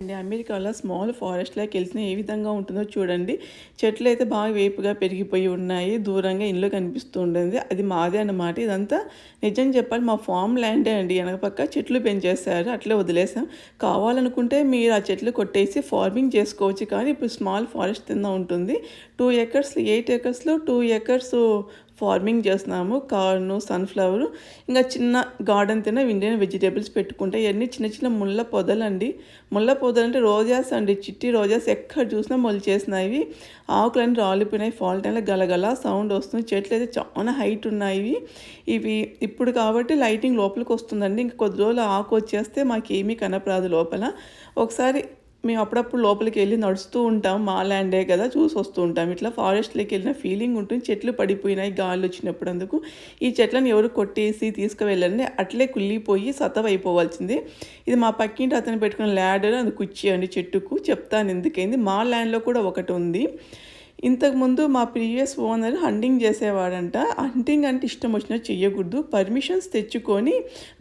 అమెరికాలో స్మాల్ ఫారెస్ట్‌లోకి వెళ్తే ఏ విధంగా ఉంటుందో చూడండి. చెట్లయితే బాగా వేపుగా పెరిగిపోయి ఉన్నాయి. దూరంగా ఇల్లు కనిపిస్తూ ఉంటుంది. అది మాదే అన్నమాట. ఇదంతా నిజం చెప్పాలి మా ఫార్మ్ ల్యాండే అండి. ఎనక పక్క చెట్లు పెంచేశారు. అట్లే వదిలేసాం. కావాలనుకుంటే మీరు ఆ చెట్లు కొట్టేసి ఫార్మింగ్ చేసుకోవచ్చు. కానీ ఇప్పుడు స్మాల్ ఫారెస్ట్ కింద ఉంటుంది. 2 ఎకర్స్ 8 ఎకర్స్‌లో 2 ఎకర్స్ ఫార్మింగ్ చేస్తున్నాము. కార్న్, సన్‌ఫ్లవర్ ఇంకా చిన్న గార్డెన్ తిన్న ఇండియన్ వెజిటేబుల్స్ పెట్టుకుంటే ఇవన్నీ చిన్న చిన్న ముళ్ళ పొదలండి. ముళ్ళ పొదలంటే రోజాస్ అండి. చిట్టి రోజాస్ ఎక్కడ చూసినా మొలిచేసినాయి. ఆకులన్నీ రాలిపోయినాయి. ఫాల్ టైంలో గలగల సౌండ్ వస్తుంది. చెట్లు అయితే చాలా హైట్ ఉన్నాయి. ఇవి ఇప్పుడు కాబట్టి లైటింగ్ లోపలికి వస్తుందండి. ఇంక కొద్ది రోజులు ఆకు వచ్చేస్తే మాకేమీ కనపరాదు లోపల. ఒకసారి మేము అప్పుడప్పుడు లోపలికి వెళ్ళి నడుస్తూ ఉంటాం. మా ల్యాండే కదా చూసి వస్తూ ఉంటాం. ఇట్లా ఫారెస్ట్‌లోకి వెళ్ళిన ఫీలింగ్ ఉంటుంది. చెట్లు పడిపోయినాయి గాలి వచ్చినప్పుడు అందుకు. ఈ చెట్లను ఎవరు కొట్టేసి తీసుకువెళ్ళండి. అట్లే కుళ్ళిపోయి సతవైపోవాల్సిందే. ఇది మా పక్కింటి అతను పెట్టుకున్న ల్యాడర్ అది కుర్చీ అండి చెట్టుకు. చెప్తాను ఎందుకైంది. మా ల్యాండ్‌లో కూడా ఒకటి ఉంది. ఇంతకుముందు మా ప్రీవియస్ ఓనర్ హంటింగ్ చేసేవాడంట. హంటింగ్ అంటే ఇష్టం వచ్చినట్టు చెయ్యకూడదు. పర్మిషన్స్ తెచ్చుకొని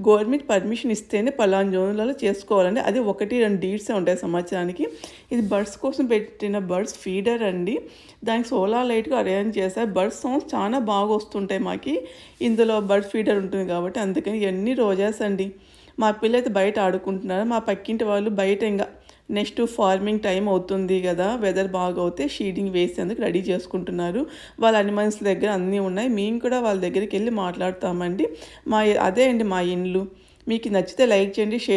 గవర్నమెంట్ పర్మిషన్ ఇస్తేనే పలానా జోన్లలో చేసుకోవాలండి. అది 1, 2 డీడ్సే ఉంటాయి సంవత్సరానికి. ఇది బర్డ్స్ కోసం పెట్టిన బర్డ్స్ ఫీడర్ అండి. దానికి సోలార్ లైట్గా అరేంజ్ చేశారు. బర్డ్స్ సౌండ్స్ చాలా బాగా వస్తుంటాయి మాకి. ఇందులో బర్డ్ ఫీడర్ ఉంటుంది కాబట్టి అందుకని ఇవన్నీ రోజాస్ అండి. మా పిల్లలైతే బయట ఆడుకుంటున్నారు. మా పక్కింటి వాళ్ళు బయట ఇంకా నెక్స్ట్ ఫార్మింగ్ టైం అవుతుంది కదా, వెదర్ బాగా అవుతే షీడింగ్ వేసేందుకు రెడీ చేసుకుంటున్నారు. వాళ్ళ అనిమల్స్ దగ్గర అన్నీ ఉన్నాయి. మేము కూడా వాళ్ళ దగ్గరికి వెళ్ళి మాట్లాడుతామండి. అదే అండి మా ఇండ్లు. మీకు నచ్చితే లైక్ చేయండి, షేర్